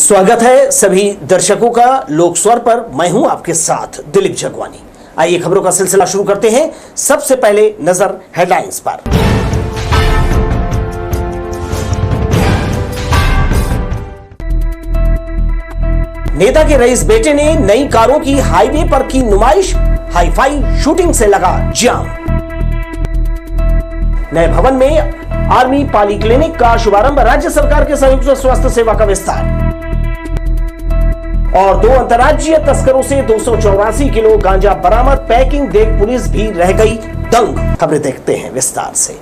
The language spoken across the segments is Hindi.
स्वागत है सभी दर्शकों का लोक स्वर पर। मैं हूं आपके साथ दिलीप जगवानी। आइए खबरों का सिलसिला शुरू करते हैं। सबसे पहले नजर हेडलाइंस पर। नेता के रईस बेटे ने नई कारों की हाईवे पर की नुमाइश, हाईफाई शूटिंग से लगा जाम। नए भवन में आर्मी पाली क्लिनिक का शुभारंभ, राज्य सरकार के सहयोग से स्वास्थ्य सेवा का विस्तार। और 2 अंतर्राज्यीय तस्करों से 284 किलो गांजा बरामद, पैकिंग देख पुलिस भी रह गई दंग। खबरें देखते हैं विस्तार से।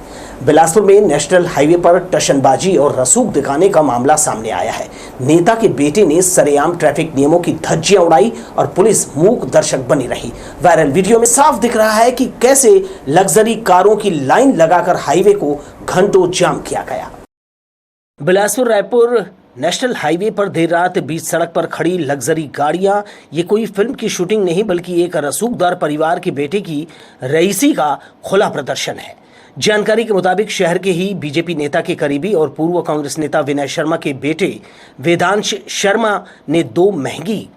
बिलासपुर में नेशनल हाईवे पर टशनबाजी और रसूख दिखाने का मामला सामने आया है। नेता के बेटे ने सरेआम ट्रैफिक नियमों की धज्जियां उड़ाई और पुलिस मूक दर्शक बनी रही। वायरल वीडियो में साफ दिख रहा है कि कैसे लग्जरी कारों की लाइन लगाकर हाईवे को घंटों जाम किया गया। बिलासपुर रायपुर नेशनल हाईवे पर देर रात बीच सड़क पर खड़ी लग्जरी गाड़ियां, ये कोई फिल्म की शूटिंग नहीं बल्कि एक रसूखदार परिवार के बेटे की रईसी का खुला प्रदर्शन है। जानकारी के मुताबिक शहर के ही बीजेपी नेता के करीबी और पूर्व कांग्रेस नेता विनय शर्मा के बेटे वेदांश शर्मा ने 2 महंगी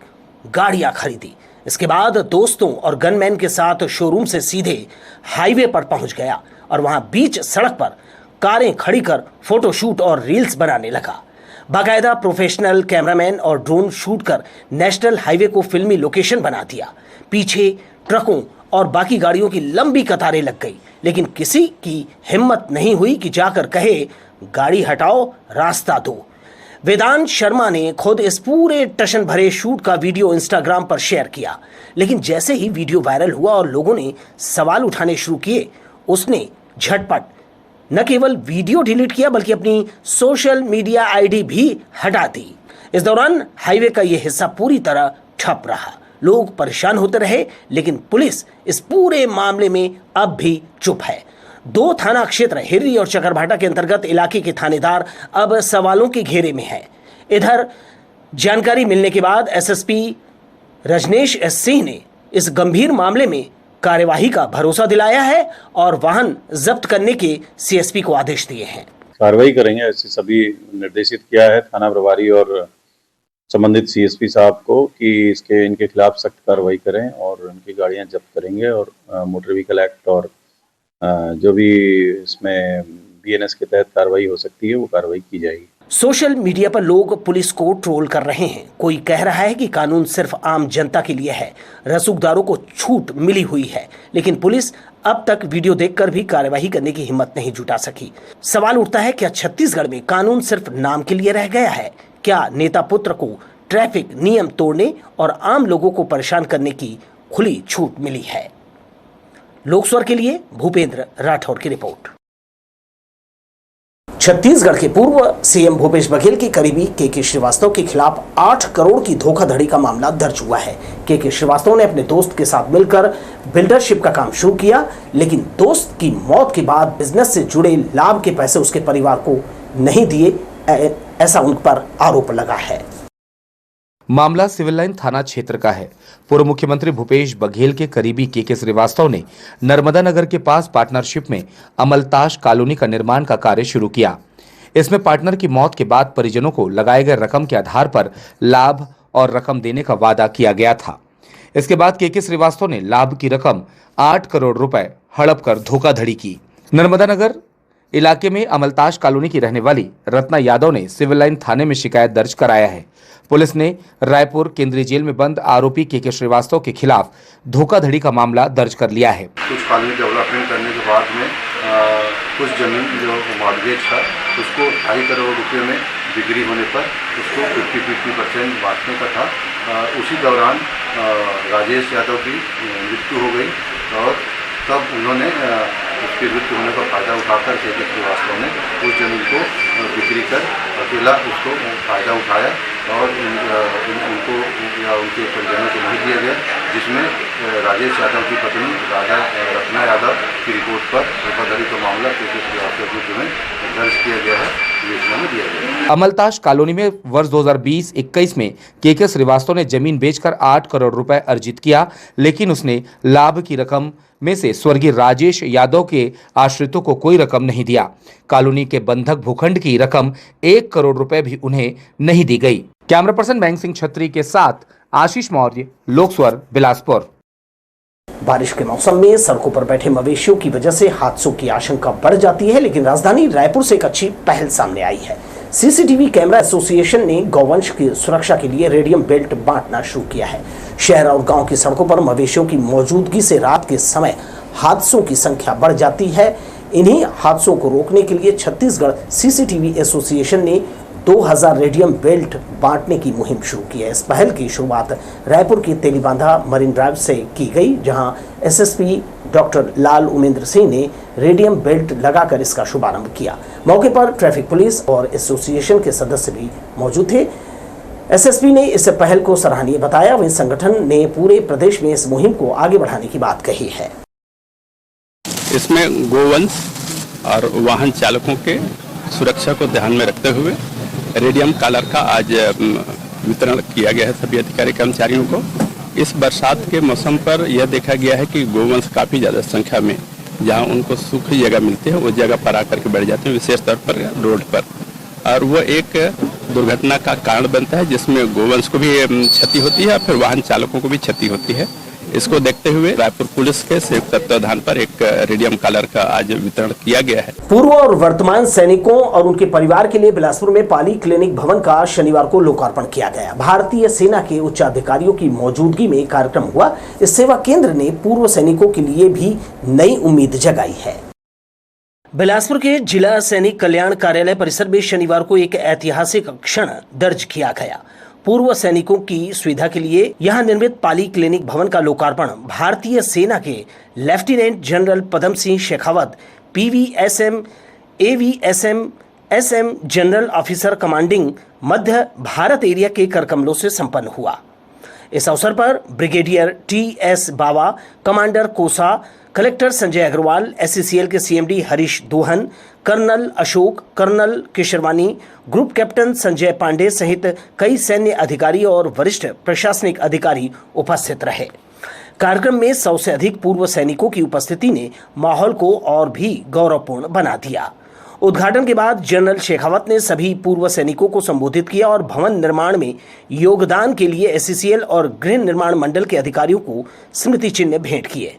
गाड़ियां खरीदी। इसके बाद दोस्तों और गनमैन के साथ शोरूम से सीधे हाईवे पर पहुंच गया और वहां बीच सड़क पर कारें खड़ी कर फोटोशूट और रील्स बनाने लगा। बाकायदा प्रोफेशनल कैमरामैन और ड्रोन शूट कर नेशनल हाईवे को फिल्मी लोकेशन बना दिया। पीछे ट्रकों और बाकी गाड़ियों की लंबी कतारें लग गई, लेकिन किसी की हिम्मत नहीं हुई कि जाकर कहे गाड़ी हटाओ, रास्ता दो। वेदांत शर्मा ने खुद इस पूरे टशन भरे शूट का वीडियो इंस्टाग्राम पर शेयर किया, लेकिन जैसे ही वीडियो वायरल हुआ और लोगों ने सवाल उठाने शुरू किए, उसने झटपट न केवल वीडियो डिलीट किया बल्कि अपनी सोशल मीडिया आईडी भी हटा दी। इस दौरान हाईवे का यह हिस्सा पूरी तरह ठप रहा। लोग परेशान होते रहे, लेकिन पुलिस इस पूरे मामले में अब भी चुप है। 2 थाना क्षेत्र हिर्री और चकरभाटा के अंतर्गत इलाके के थानेदार अब सवालों के घेरे में हैं। इधर जानकारी मिलने के बाद एसएसपी रजनेश एस सिंह ने इस गंभीर मामले में कार्यवाही का भरोसा दिलाया है और वाहन जब्त करने के सीएसपी को आदेश दिए हैं। कार्रवाई करेंगे, ऐसे सभी निर्देशित किया है थाना प्रभारी और संबंधित सीएसपी साहब को कि इनके खिलाफ सख्त कार्रवाई करें और इनकी गाड़ियां जब्त करेंगे और मोटर व्हीकल एक्ट और जो भी इसमें बीएनएस के तहत कार्रवाई हो सकती है वो कार्रवाई की जाएगी। सोशल मीडिया पर लोग पुलिस को ट्रोल कर रहे हैं। कोई कह रहा है कि कानून सिर्फ आम जनता के लिए है, रसूखदारों को छूट मिली हुई है, लेकिन पुलिस अब तक वीडियो देखकर भी कार्यवाही करने की हिम्मत नहीं जुटा सकी। सवाल उठता है, क्या छत्तीसगढ़ में कानून सिर्फ नाम के लिए रह गया है? क्या नेता पुत्र को ट्रैफिक नियम तोड़ने और आम लोगों को परेशान करने की खुली छूट मिली है? लोकस्वर के लिए भूपेंद्र राठौर की रिपोर्ट। छत्तीसगढ़ के पूर्व सीएम भूपेश बघेल के करीबी के श्रीवास्तव के खिलाफ 8 करोड़ की धोखाधड़ी का मामला दर्ज हुआ है। के श्रीवास्तव ने अपने दोस्त के साथ मिलकर बिल्डरशिप का काम शुरू किया, लेकिन दोस्त की मौत के बाद बिजनेस से जुड़े लाभ के पैसे उसके परिवार को नहीं दिए, ऐसा उन पर आरोप लगा है। मामला सिविल लाइन थाना क्षेत्र का है। पूर्व मुख्यमंत्री भूपेश बघेल के करीबी के श्रीवास्तव ने नर्मदा नगर के पास पार्टनरशिप में अमलताश कॉलोनी का निर्माण का कार्य शुरू किया। इसमें पार्टनर की मौत के बाद परिजनों को लगाए गए रकम के आधार पर लाभ और रकम देने का वादा किया गया था। इसके बाद के श्रीवास्तव ने लाभ की रकम 8 करोड़ रुपए हड़प कर धोखाधड़ी की। नर्मदा नगर इलाके में अमलताश कॉलोनी की रहने वाली रत्ना यादव ने सिविल लाइन थाने में शिकायत दर्ज कराया है। पुलिस ने रायपुर केंद्रीय जेल में बंद आरोपी के श्रीवास्तव के खिलाफ धोखाधड़ी का मामला दर्ज कर लिया है। कुछ कॉलोनी डेवलपमेंट करने के बाद में कुछ जमीन जो मॉर्गेज था उसको 2.5 करोड़ रुपये में बिक्री होने पर उसको 50% बांटने का था। उसी दौरान राजेश यादव की मृत्यु हो गई और तब उन्होंने उसकी मृत्यु होने का फ़ायदा उठाकर के श्रीवास्तव ने उस जमीन को बिक्री कर अकेला उसको फ़ायदा उठाया और उनको या उनके परिजनों को नहीं दिया गया, जिसमें राजेश यादव की पत्नी रत्ना यादव की रिपोर्ट पर धोखाधड़ी का मामला श्रीवास्तव के विरुद्ध में दर्ज किया गया है, में दिया गया। अमलताश कॉलोनी में वर्ष 2020-21 में के श्रीवास्तव ने जमीन बेचकर 8 करोड़ रुपए अर्जित किया, लेकिन उसने लाभ की रकम में से स्वर्गीय राजेश यादव के आश्रितों को कोई रकम नहीं दिया। कॉलोनी के बंधक भूखंड की रकम 1 करोड़ रुपए भी उन्हें नहीं दी गई। कैमरा पर्सन बैंक सिंह छत्री के साथ आशीष मौर्य, लोक स्वर, बिलासपुर। बारिश के मौसम में सड़कों पर बैठे मवेशियों की वजह से हादसों की आशंका बढ़ जाती है, लेकिन राजधानी रायपुर से एक अच्छी पहल सामने आई है। सीसीटीवी कैमरा एसोसिएशन ने गौवंश की सुरक्षा के लिए रेडियम बेल्ट बांटना शुरू किया है। शहर और गांव की सड़कों पर मवेशियों की मौजूदगी से रात के समय हादसों की संख्या बढ़ जाती है। इन्हीं हादसों को रोकने के लिए छत्तीसगढ़ सीसीटीवी एसोसिएशन ने 2000 रेडियम बेल्ट बांटने की मुहिम शुरू की है। इस पहल की शुरुआत रायपुर की तेलीबांधा मरीन ड्राइव से की गई, जहां एसएसपी डॉक्टर लाल उमेंद्र सिंह ने रेडियम बेल्ट लगाकर इसका शुभारंभ किया। मौके पर ट्रैफिक पुलिस और एसोसिएशन के सदस्य भी मौजूद थे। एसएसपी ने इस पहल को सराहनीय बताया। वहीं संगठन ने पूरे प्रदेश में इस मुहिम को आगे बढ़ाने की बात कही है। इसमें गोवंश और वाहन चालकों के सुरक्षा को ध्यान में रखते हुए रेडियम कॉलर का आज वितरण किया गया है सभी अधिकारी कर्मचारियों को। इस बरसात के मौसम पर यह देखा गया है कि गोवंश काफ़ी ज़्यादा संख्या में जहां उनको सूखी जगह मिलती है उस जगह पर आकर के बैठ जाते हैं, विशेष तौर पर रोड पर, और वो एक दुर्घटना का कारण बनता है जिसमें गोवंश को भी क्षति होती है और फिर वाहन चालकों को भी क्षति होती है। इसको देखते हुए रायपुर पुलिस के संयुक्त तत्वाधान पर एक रेडियम कॉलर का आज वितरण किया गया है। पूर्व और वर्तमान सैनिकों और उनके परिवार के लिए बिलासपुर में पाली क्लिनिक भवन का शनिवार को लोकार्पण किया गया। भारतीय सेना के उच्च अधिकारियों की मौजूदगी में कार्यक्रम हुआ। इस सेवा केंद्र ने पूर्व सैनिकों के लिए भी नई उम्मीद जगाई है। बिलासपुर के जिला सैनिक कल्याण कार्यालय परिसर में शनिवार को एक ऐतिहासिक क्षण दर्ज किया गया। पूर्व सैनिकों की सुविधा के लिए यहां निर्मित पाली क्लिनिक भवन का लोकार्पण भारतीय सेना के lieutenant general Padam Singh Shekhawat, PVSM, AVSM, SM general officer commanding Madhya Bharat area के करकमलों से संपन्न हुआ। इस अवसर पर brigadier TS Bawa, commander Kosa, collector Sanjay Agarwal, SCCL के CMD Harish Dohan, colonel Ashok, colonel Kishorwani, group captain Sanjay Pande सहित कई सैन्य अधिकारी और वरिष्ठ प्रशासनिक अधिकारी उपस्थित रहे। कार्यक्रम में 100 से अधिक पूर्व सैनिकों की उपस्थिति ने माहौल को और भी गौरवपूर्ण बना दिया। उद्घाटन के बाद जनरल शेखावत ने सभी पूर्व सैनिकों को संबोधित किया और भवन निर्माण में योगदान के लिए एससीसीएल और गृह निर्माण मंडल के अधिकारियों को स्मृति चिन्ह भेंट किए।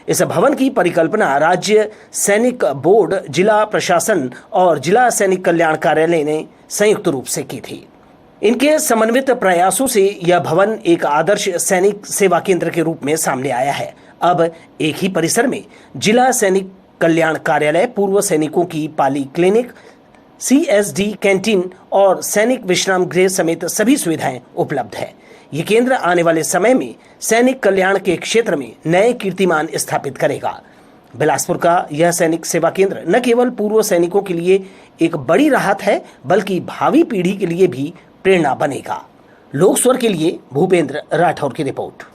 इस भवन की परिकल्पना राज्य सैनिक बोर्ड, जिला प्रशासन और जिला सैनिक कल्याण कार्यालय ने संयुक्त रूप से की थी। इनके समन्वित प्रयासों से यह भवन एक आदर्श सैनिक सेवा केंद्र के रूप में सामने आया है। अब एक ही परिसर में जिला सैनिक कल्याण कार्यालय, पूर्व सैनिकों की पाली क्लिनिक, सीएसडी कैंटीन और सैनिक विश्राम गृह समेत सभी सुविधाएं उपलब्ध है। ये केंद्र आने वाले समय में सैनिक कल्याण के क्षेत्र में नए कीर्तिमान स्थापित करेगा। बिलासपुर का यह सैनिक सेवा केंद्र न केवल पूर्व सैनिकों के लिए एक बड़ी राहत है, बल्कि भावी पीढ़ी के लिए भी प्रेरणा बनेगा। लोक स्वर के लिए भूपेंद्र राठौर की रिपोर्ट।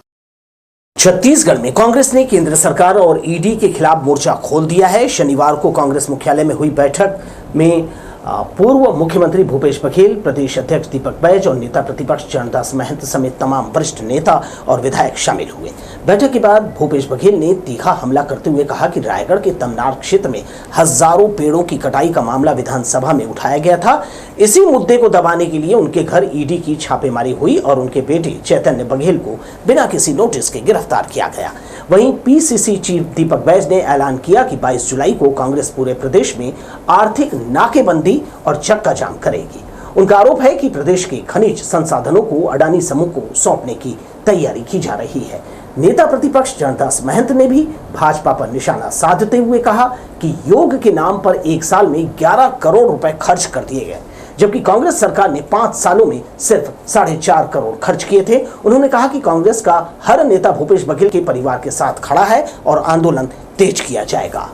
छत्तीसगढ़ में कांग्रेस ने केंद्र सरकार और ईडी के खिलाफ मोर्चा खोल दिया है। शनिवार को कांग्रेस मुख्यालय में हुई बैठक में पूर्व मुख्यमंत्री भूपेश बघेल, प्रदेश अध्यक्ष दीपक बैज और नेता प्रतिपक्ष चरणदास महंत समेत तमाम वरिष्ठ नेता और विधायक शामिल हुए। बैठक के बाद भूपेश बघेल ने तीखा हमला करते हुए कहा कि रायगढ़ के तमनार क्षेत्र में हजारों पेड़ों की कटाई का मामला विधानसभा में उठाया गया था। इसी मुद्दे को दबाने के लिए उनके घर ईडी की छापेमारी हुई और उनके बेटे चैतन्य बघेल को बिना किसी नोटिस के गिरफ्तार किया गया। वहीं पीसीसी चीफ दीपक बैज ने ऐलान किया कि 22 जुलाई को कांग्रेस पूरे प्रदेश में आर्थिक नाकेबंदी और चक्का जाम करेगी। उनका आरोप है कि प्रदेश के खनिज संसाधनों को अडानी समूह को सौंपने की तैयारी की जा रही है। नेता प्रतिपक्ष चरणदास महंत ने भी भाजपा पर निशाना साधते हुए कहा कि योग के नाम पर एक साल में 11 करोड़ रुपए खर्च कर दिए गए, जबकि कांग्रेस सरकार ने 5 सालों में सिर्फ 4.5 करोड़ खर्च किए थे। उन्होंने कहा कि कांग्रेस का हर नेता भूपेश बघेल के परिवार के साथ खड़ा है और आंदोलन तेज किया जाएगा।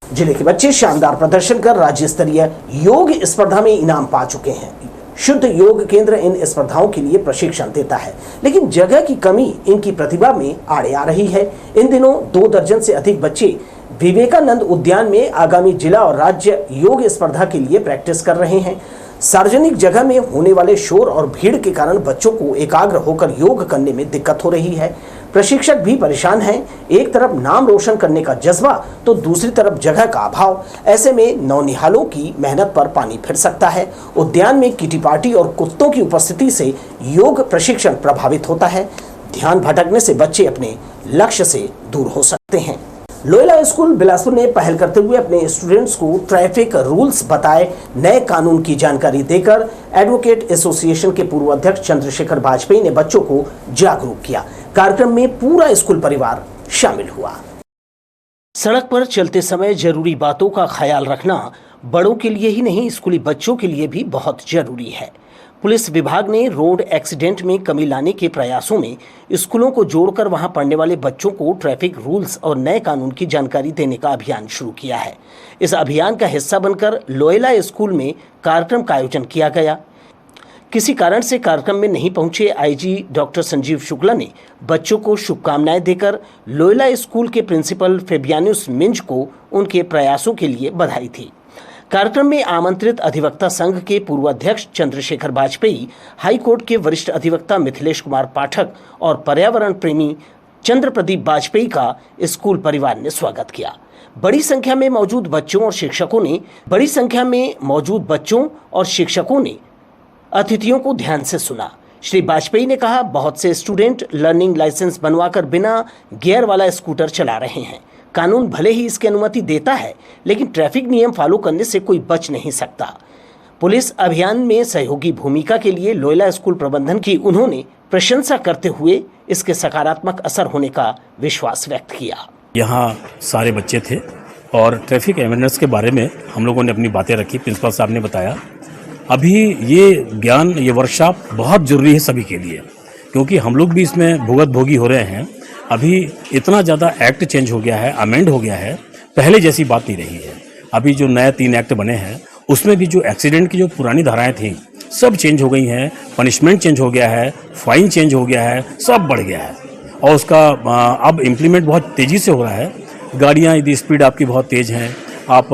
जिले के बच्चे शानदार प्रदर्शन कर राज्य स्तरीय योग स्पर्धा में इनाम पा चुके हैं। शुद्ध योग केंद्र इन स्पर्धाओं के लिए प्रशिक्षण देता है, लेकिन जगह की कमी इनकी प्रतिभा में आड़े आ रही है। इन दिनों 2 दर्जन से अधिक बच्चे विवेकानंद उद्यान में आगामी जिला और राज्य योग स्पर्धा के लिए प्रैक्टिस कर रहे हैं। सार्वजनिक जगह में होने वाले शोर और भीड़ के कारण बच्चों को एकाग्र होकर योग करने में दिक्कत हो रही है। प्रशिक्षक भी परेशान हैं। एक तरफ नाम रोशन करने का जज्बा तो दूसरी तरफ जगह का अभाव। ऐसे में नौनिहालों की मेहनत पर पानी फिर सकता है। उद्यान में किटी पार्टी और कुत्तों की उपस्थिति से योग प्रशिक्षण प्रभावित होता है। ध्यान भटकने से बच्चे अपने लक्ष्य से दूर हो सकते हैं। लोयला स्कूल बिलासपुर ने पहल करते हुए अपने स्टूडेंट्स को ट्रैफिक रूल्स बताए नए कानून की जानकारी देकर एडवोकेट एसोसिएशन के पूर्व अध्यक्ष चंद्रशेखर बाजपेयी ने बच्चों को जागरूक किया। कार्यक्रम में पूरा स्कूल परिवार शामिल हुआ। सड़क पर चलते समय जरूरी बातों का ख्याल रखना बड़ों के लिए ही नहीं, स्कूली बच्चों के लिए भी बहुत जरूरी है। पुलिस विभाग ने रोड एक्सीडेंट में कमी लाने के प्रयासों में स्कूलों को जोड़कर वहां पढ़ने वाले बच्चों को ट्रैफिक रूल्स और नए कानून की जानकारी देने का अभियान शुरू किया है। इस अभियान का हिस्सा बनकर लोयला स्कूल में कार्यक्रम का आयोजन किया गया। किसी कारण से कार्यक्रम में नहीं पहुंचे आईजी डॉक्टर संजीव शुक्ला ने बच्चों को शुभकामनाएं देकर लोयला स्कूल के प्रिंसिपल फेबियानुस मिंज को उनके प्रयासों के लिए बधाई दी। कार्यक्रम में आमंत्रित अधिवक्ता संघ के पूर्व अध्यक्ष चंद्रशेखर बाजपेयी, हाई कोर्ट के वरिष्ठ अधिवक्ता मिथिलेश कुमार पाठक और पर्यावरण प्रेमी चंद्र प्रदीप बाजपेयी का स्कूल परिवार ने स्वागत किया। बड़ी संख्या में मौजूद बच्चों और शिक्षकों ने अतिथियों को ध्यान से सुना। श्री बाजपेयी ने कहा, बहुत से स्टूडेंट लर्निंग लाइसेंस बनवाकर बिना गियर वाला स्कूटर चला रहे हैं। कानून भले ही इसकी अनुमति देता है, लेकिन ट्रैफिक नियम फॉलो करने से कोई बच नहीं सकता। पुलिस अभियान में सहयोगी भूमिका के लिए लोयला स्कूल प्रबंधन की उन्होंने प्रशंसा करते हुए इसके सकारात्मक असर होने का विश्वास व्यक्त किया। यहाँ सारे बच्चे थे और ट्रैफिक अवेयरनेस के बारे में हम लोगों ने अपनी बातें रखी। प्रिंसिपल साहब ने बताया अभी ये वर्कशॉप बहुत ज़रूरी है सभी के लिए, क्योंकि हम लोग भी इसमें भोगी हो रहे हैं। अभी इतना ज़्यादा एक्ट चेंज हो गया है, अमेंड हो गया है, पहले जैसी बात नहीं रही है। अभी जो नए 3 एक्ट बने हैं उसमें भी जो एक्सीडेंट की जो पुरानी धाराएं थी सब चेंज हो गई हैं, पनिशमेंट चेंज हो गया है, फाइन चेंज हो गया है, सब बढ़ गया है और उसका अब इम्प्लीमेंट बहुत तेज़ी से हो रहा है। गाड़ियाँ यदि स्पीड आपकी बहुत तेज़ हैं, आप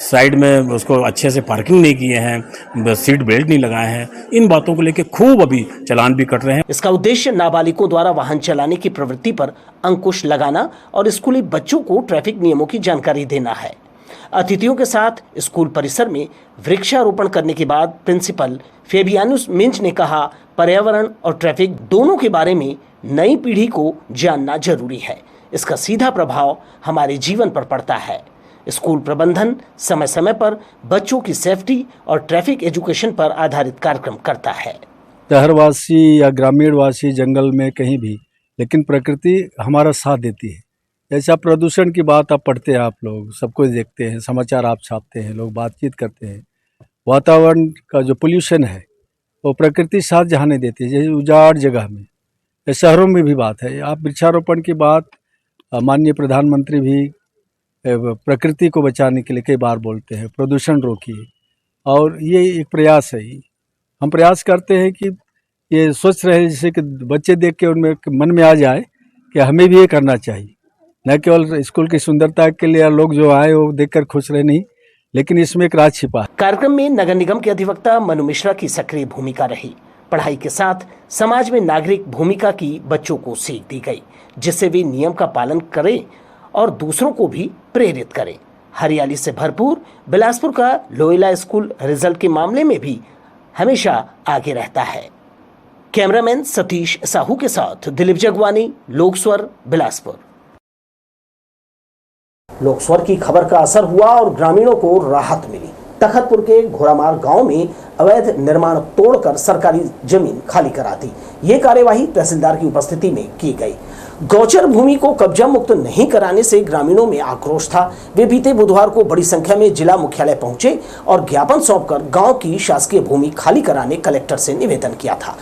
साइड में उसको अच्छे से पार्किंग नहीं किए हैं, सीट बेल्ट नहीं लगाए हैं, इन बातों को लेकर खूब अभी चालान भी कट रहे हैं। इसका उद्देश्य नाबालिगों द्वारा वाहन चलाने की प्रवृत्ति पर अंकुश लगाना और स्कूली बच्चों को ट्रैफिक नियमों की जानकारी देना है। अतिथियों के साथ स्कूल परिसर में वृक्षारोपण करने के बाद प्रिंसिपल फेबियानुस मिंज ने कहा, पर्यावरण और ट्रैफिक दोनों के बारे में नई पीढ़ी को जानना जरूरी है। इसका सीधा प्रभाव हमारे जीवन पर पड़ता है। स्कूल प्रबंधन समय समय पर बच्चों की सेफ्टी और ट्रैफिक एजुकेशन पर आधारित कार्यक्रम करता है। शहरवासी या ग्रामीण वासी जंगल में कहीं भी, लेकिन प्रकृति हमारा साथ देती है। जैसा प्रदूषण की बात आप पढ़ते हैं, आप लोग सब कुछ देखते हैं, समाचार आप छापते हैं, लोग बातचीत करते हैं। वातावरण का जो पोल्यूशन है वो प्रकृति साथ जहाँ नहीं देती है, जैसे उजाड़ जगह में, शहरों में भी बात है। आप वृक्षारोपण की बात माननीय प्रधानमंत्री भी प्रकृति को बचाने के लिए कई बार बोलते हैं, प्रदूषण रोकिए, और ये एक प्रयास है। हम प्रयास करते हैं कि ये स्वच्छ रहे, जैसे कि बच्चे देख के उनमें मन में आ जाए कि हमें भी ये करना चाहिए। न केवल स्कूल की सुंदरता के लिए लोग जो आए वो देखकर खुश रहे नहीं, लेकिन इसमें एक राज छिपा है। कार्यक्रम में नगर निगम के अधिवक्ता मनु मिश्रा की सक्रिय भूमिका रही। पढ़ाई के साथ समाज में नागरिक भूमिका की बच्चों को सीख दी गई, जिससे वे नियम का पालन करें और दूसरों को भी प्रेरित करें। हरियाली से भरपूर बिलासपुर का लोयला स्कूल रिजल्ट के मामले में भी हमेशा आगे रहता है। कैमरामैन सतीश साहू के साथ दिलीप जगवानी, लोकस्वर, बिलासपुर। लोकस्वर की खबर का असर हुआ और ग्रामीणों को राहत मिली। तखतपुर के घोड़ामार गांव में अवैध निर्माण तोड़कर सरकारी जमीन खाली करा दी। ये कार्यवाही तहसीलदार की उपस्थिति में की गई। गौचर भूमि को कब्जा मुक्त नहीं कराने से ग्रामीणों में आक्रोश था। वे बीते बुधवार को बड़ी संख्या में जिला मुख्यालय पहुंचे और ज्ञापन सौंपकर गांव की शासकीय भूमि खाली कराने कलेक्टर से निवेदन किया था।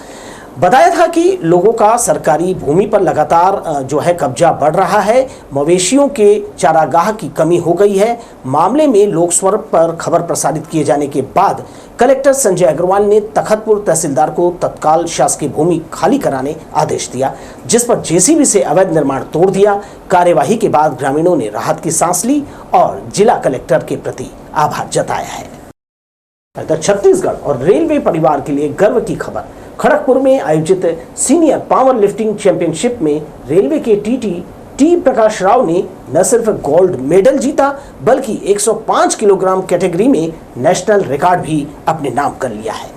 बताया था कि लोगों का सरकारी भूमि पर लगातार जो है कब्जा बढ़ रहा है। मवेशियों के चारागाह की कमी हो गई है। मामले में लोकस्वर पर खबर प्रसारित किए जाने के बाद कलेक्टर संजय अग्रवाल ने तखतपुर तहसीलदार को तत्काल शासकीय भूमि खाली कराने आदेश दिया, जिस पर जेसीबी से अवैध निर्माण तोड़ दिया। कार्यवाही के बाद ग्रामीणों ने राहत की सांस ली और जिला कलेक्टर के प्रति आभार जताया है। छत्तीसगढ़ और रेलवे परिवार के लिए गर्व की खबर। खड़गपुर में आयोजित सीनियर पावर लिफ्टिंग चैंपियनशिप में रेलवे के टी प्रकाश राव ने न सिर्फ गोल्ड मेडल जीता बल्कि 105 किलोग्राम कैटेगरी में नेशनल रिकॉर्ड भी अपने नाम कर लिया है।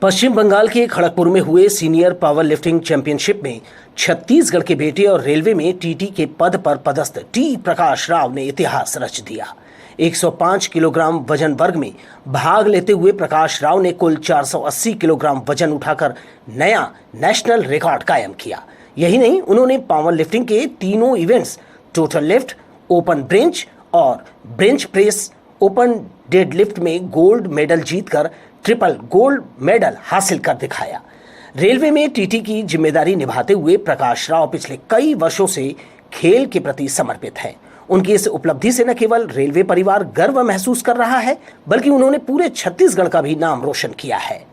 पश्चिम बंगाल के खड़गपुर में हुए सीनियर पावर लिफ्टिंग चैंपियनशिप में छत्तीसगढ़ के बेटे और रेलवे में टीटी के पद पर पदस्थ टी प्रकाश राव ने इतिहास रच दिया। 105 किलोग्राम वजन वर्ग में भाग लेते हुए प्रकाश राव ने कुल 480 किलोग्राम वजन उठाकर नया नेशनल रिकॉर्ड कायम किया। यही नहीं, उन्होंने पावर लिफ्टिंग के तीनों events total lift, open bench और ब्रेंच प्रेस, ओपन डेडलिफ्ट में गोल्ड मेडल जीतकर ट्रिपल गोल्ड मेडल हासिल कर दिखाया। रेलवे में टीटी की जिम्मेदारी निभाते हुए प्रकाश राव पिछले कई वर्षों से खेल के प्रति समर्पित हैं। उनकी इस उपलब्धि से न केवल रेलवे परिवार गर्व महसूस कर रहा है बल्कि उन्होंने पूरे छत्तीसगढ़ का भी नाम रोशन किया है।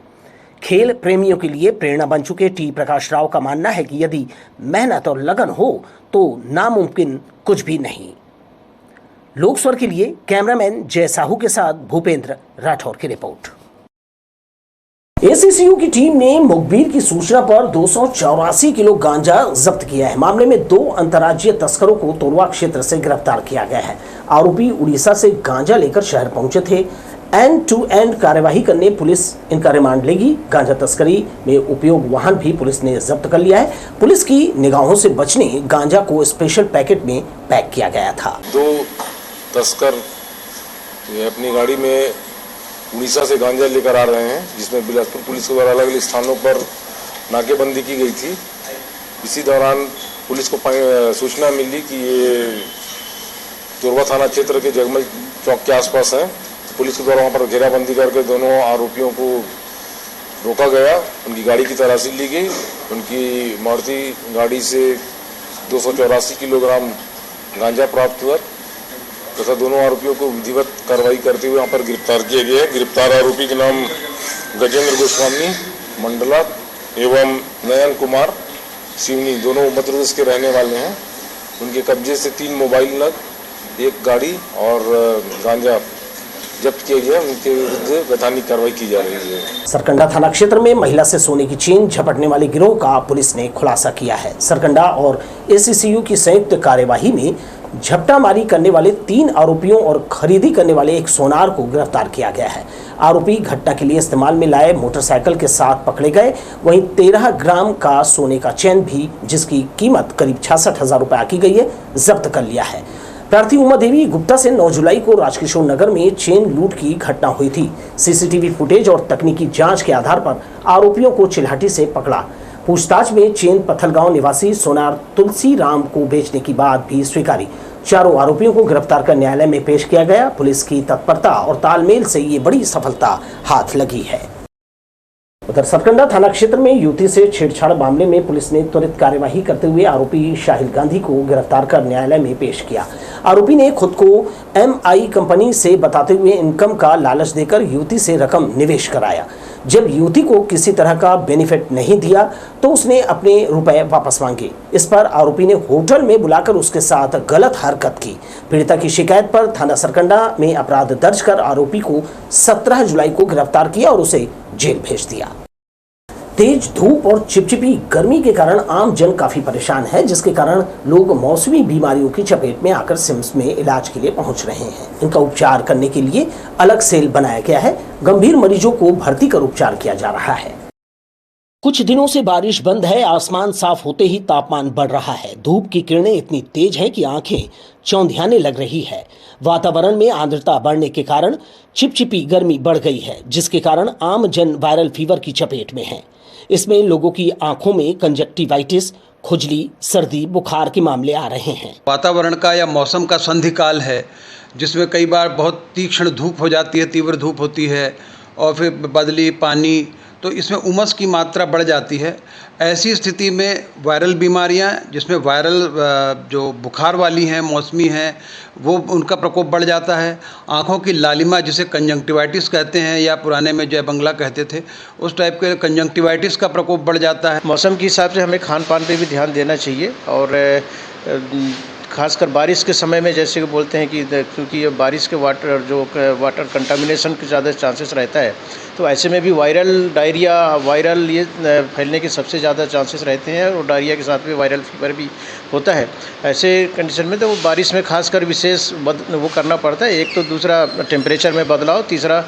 खेल प्रेमियों के लिए प्रेरणा बन चुके टी प्रकाश राव का मानना है कि यदि मेहनत और लगन हो तो नामुमकिन कुछ भी नहीं। लोकस्वर के लिए कैमरामैन जय साहू के साथ भूपेंद्र राठौर की रिपोर्ट। एसीसीयू की टीम ने मुखबिर की सूचना पर 284 किलो गांजा जब्त किया है। मामले में 2 अंतर्राज्यीय तस्करों को तोरवा क्षेत्र से गिरफ्तार किया गया है। आरोपी उड़ीसा से गांजा लेकर शहर पहुंचे थे। एंड टू एंड कार्यवाही करने पुलिस इनका रिमांड लेगी। गांजा तस्करी में उपयोग वाहन भी पुलिस ने जब्त कर लिया है। पुलिस की निगाहों से बचने गांजा को स्पेशल पैकेट में पैक किया गया था। 2 तस्कर अपनी गाड़ी में उड़ीसा से गांजा लेकर आ रहे हैं, जिसमें बिलासपुर पुलिस के द्वारा अलग अलग स्थानों पर नाकेबंदी की गई थी। इसी दौरान पुलिस को सूचना मिली कि ये तोरवा थाना क्षेत्र के जगमल चौक के आसपास है। पुलिस के द्वारा वहाँ पर घेराबंदी करके दोनों आरोपियों को रोका गया, उनकी गाड़ी की तलाशी ली गई। उनकी मारुति गाड़ी से 284 किलोग्राम गांजा प्राप्त हुआ तथा दोनों आरोपियों को विधिवत कार्रवाई करते हुए यहाँ पर गिरफ्तार किया गया है। गिरफ्तार आरोपी के नाम गजेंद्र गोस्वामी मंडला एवं नयन कुमार सिवनी दोनों मध्य प्रदेश के रहने वाले हैं। उनके कब्जे से 3 मोबाइल नग, 1 गाड़ी और गांजा जब्त किया गया। उनके विरुद्ध वैधानिक कार्रवाई की जा रही है। सरकंडा थाना क्षेत्र में महिला से सोने की चेन झपटने वाले गिरोह का पुलिस ने खुलासा किया है। सरकंडा और एसीसीयू की संयुक्त कार्यवाही में झपटामारी करने वाले 3 आरोपियों और खरीदी करने वाले एक सोनार को गिरफ्तार किया गया है। आरोपी घटना के लिए इस्तेमाल में लाए मोटरसाइकिल के साथ पकड़े गए। वहीं 13 ग्राम का सोने का चेन भी, जिसकी कीमत करीब 66,000 रुपए आकी गई है, जब्त कर लिया है। प्रार्थी उमा देवी गुप्ता से 9 जुलाई को राजकिशोर नगर में चेन लूट की घटना हुई थी। सीसीटीवी फुटेज और तकनीकी जांच के आधार पर आरोपियों को चिल्हाटी से पकड़ा। पूछताछ में चेन पत्थलगांव निवासी सोनार तुलसी राम को बेचने की बात भी स्वीकारी। चारों आरोपियों को गिरफ्तार कर न्यायालय में पेश किया गया। पुलिस की तत्परता और तालमेल से ये बड़ी सफलता हाथ लगी है। उधर सरकंडा थाना क्षेत्र में युवती से छेड़छाड़ मामले में पुलिस ने त्वरित कार्यवाही करते हुए आरोपी शाहिल गांधी को गिरफ्तार कर न्यायालय में पेश किया। आरोपी ने खुद को MI कंपनी से बताते हुए इनकम का लालच देकर युवती से रकम निवेश कराया। जब युवती को किसी तरह का बेनिफिट नहीं दिया तो उसने अपने रुपए वापस मांगे। इस पर आरोपी ने होटल में बुलाकर उसके साथ गलत हरकत की। पीड़िता की शिकायत पर थाना सरकंडा में अपराध दर्ज कर आरोपी को 17 जुलाई को गिरफ्तार किया और उसे जेल भेज दिया। तेज धूप और चिपचिपी गर्मी के कारण आम जन काफी परेशान है, जिसके कारण लोग मौसमी बीमारियों की चपेट में आकर सिम्स में इलाज के लिए पहुंच रहे हैं। इनका उपचार करने के लिए अलग सेल बनाया गया है। गंभीर मरीजों को भर्ती कर उपचार किया जा रहा है। कुछ दिनों से बारिश बंद है। आसमान साफ होते ही तापमान बढ़ रहा है। धूप की किरणें इतनी तेज है कि आंखें चौंधियाने लग रही है। वातावरण में आर्द्रता बढ़ने के कारण चिपचिपी गर्मी बढ़ गई है, जिसके कारण आम जन वायरल फीवर की चपेट में है। इसमें लोगों की आंखों में कंजक्टिवाइटिस, खुजली, सर्दी, बुखार के मामले आ रहे हैं। वातावरण का या मौसम का संधिकाल है, जिसमें कई बार बहुत तीक्ष्ण धूप हो जाती है, तीव्र धूप होती है, और फिर बदली, पानी, तो इसमें उमस की मात्रा बढ़ जाती है। ऐसी स्थिति में वायरल बीमारियां, जिसमें वायरल जो बुखार वाली हैं, मौसमी हैं, वो उनका प्रकोप बढ़ जाता है। आँखों की लालिमा, जिसे कंजंक्टिवाइटिस कहते हैं या पुराने में जय बंगला कहते थे, उस टाइप के कंजंक्टिवाइटिस का प्रकोप बढ़ जाता है। मौसम के हिसाब से हमें खान पान पे भी ध्यान देना चाहिए, और खासकर बारिश के समय में, जैसे कि बोलते हैं कि क्योंकि ये बारिश के वाटर कंटामिनेशन के ज़्यादा चांसेस रहता है, तो ऐसे में भी वायरल डायरिया वायरल ये फैलने के सबसे ज़्यादा चांसेस रहते हैं और डायरिया के साथ में वायरल फीवर भी होता है। ऐसे कंडीशन में तो वो बारिश में खासकर विशेष वो करना पड़ता है। एक तो दूसरा टेम्परेचर में बदलाव, तीसरा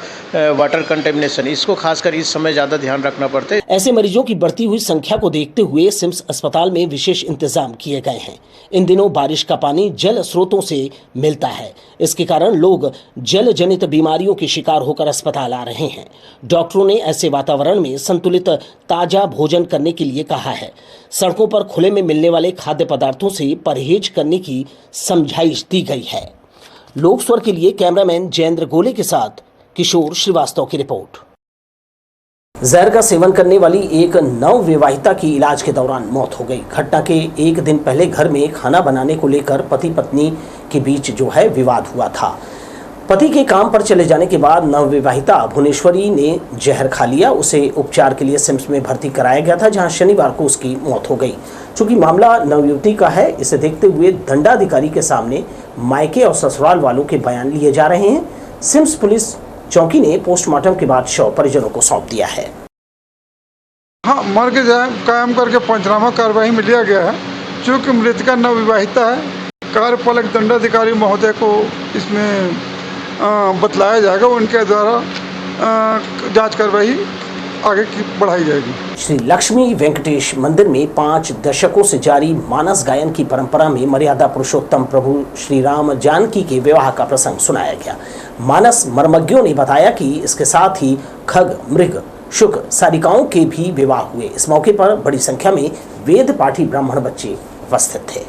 वाटर कंटेमिनेशन, इसको खासकर इस समय ज़्यादा ध्यान रखना पड़ता है। ऐसे मरीजों की बढ़ती हुई संख्या को देखते हुए सिम्स अस्पताल में विशेष इंतजाम किए गए हैं। इन दिनों बारिश का पानी जल स्रोतों से मिलता है, इसके कारण लोग जल जनित बीमारियों के शिकार होकर अस्पताल आ रहे हैं। डॉक्टरों ने ऐसे वातावरण में संतुलित ताजा भोजन करने के लिए कहा है। सड़कों पर खुले में मिलने वाले खाद्य पदार्थों से परहेज करने की समझाइश दी गई है। लोक स्वर के लिए कैमरामैन जयेंद्र गोले के साथ किशोर श्रीवास्तव की रिपोर्ट। जहर का सेवन करने वाली एक नवविवाहिता की इलाज के दौरान मौत हो गई। घटना के एक दिन पहले घर में खाना बनाने को लेकर पति पत्नी के बीच विवाद हुआ था। पति के काम पर चले जाने के बाद नवविवाहिता भुवनेश्वरी ने जहर खा लिया। उसे उपचार के लिए सिम्स में भर्ती कराया गया था, जहां शनिवार को उसकी मौत हो गई। चूंकि मामला नवयुवती का है, इसे देखते हुए दंडाधिकारी के सामने मायके और ससुराल वालों के बयान लिए जा रहे हैं। सिम्स पुलिस चौकी ने पोस्टमार्टम के बाद शव परिजनों को सौंप दिया है। हाँ, मर के कायम करके पंचनामा कार्यवाही में लिया गया है। चूँकि मृतका नवविवाहिता है, कार्यपालक दंडाधिकारी महोदय को इसमें बतलाया जाएगा। उनके द्वारा जांच कार्रवाई आगे की बढ़ाई जाएगी। श्री लक्ष्मी वेंकटेश मंदिर में 5 दशकों से जारी मानस गायन की परंपरा में मर्यादा पुरुषोत्तम प्रभु श्री राम जानकी के विवाह का प्रसंग सुनाया गया। मानस मर्मज्ञों ने बताया कि इसके साथ ही खग, मृग, शुक, सारिकाओं के भी विवाह हुए। इस मौके पर बड़ी संख्या में वेद पाठी ब्राह्मण बच्चे उपस्थित थे।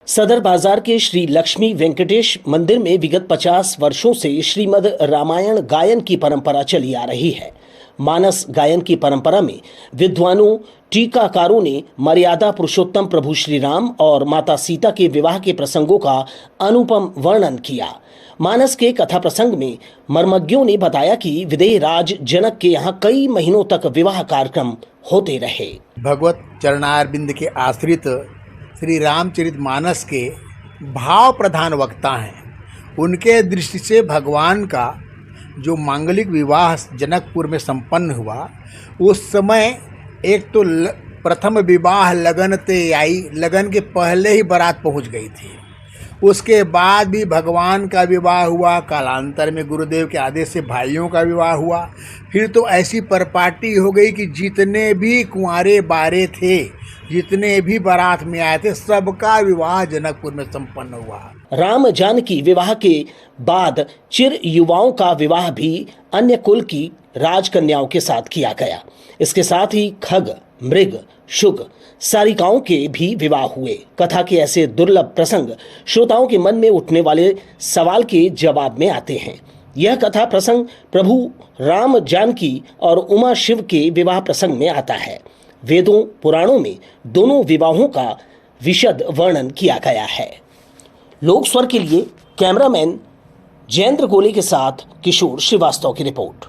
सदर बाजार के श्री लक्ष्मी वेंकटेश मंदिर में विगत 50 वर्षों से श्रीमद् रामायण गायन की परंपरा चली आ रही है। मानस गायन की परंपरा में विद्वानों, टीकाकारों ने मर्यादा पुरुषोत्तम प्रभु श्री राम और माता सीता के विवाह के प्रसंगों का अनुपम वर्णन किया। मानस के कथा प्रसंग में मर्मज्ञों ने बताया कि विदेह राज जनक के यहाँ कई महीनों तक विवाह कार्यक्रम होते रहे। भगवत चरणारविंद के आश्रित श्री रामचरितमानस के भाव प्रधान वक्ता हैं। उनके दृष्टि से भगवान का जो मांगलिक विवाह जनकपुर में संपन्न हुआ, उस समय एक तो प्रथम विवाह लगन ते आई, लगन के पहले ही बारात पहुंच गई थी। उसके बाद भी भगवान का विवाह हुआ, कालांतर में गुरुदेव के आदेश से भाइयों का विवाह हुआ। फिर तो ऐसी परपाटी हो गई कि जितने भी कुंवारे बारे थे, जितने भी बारात में आए थे, सबका विवाह जनकपुर में संपन्न हुआ। राम जानकी विवाह के बाद चिर युवाओं का विवाह भी अन्य कुल की राजकन्याओं के साथ किया गया। इसके साथ ही खग, मृग, शुक, सारिकाओं के भी विवाह हुए। कथा के ऐसे दुर्लभ प्रसंग श्रोताओं के मन में उठने वाले सवाल के जवाब में आते हैं। यह कथा प्रसंग प्रभु राम जानकी और उमा शिव के विवाह प्रसंग में आता है। वेदों पुराणों में दोनों विवाहों का विशद वर्णन किया गया है। लोक स्वर के लिए कैमरामैन जयेंद्र गोले के साथ किशोर श्रीवास्तव की रिपोर्ट।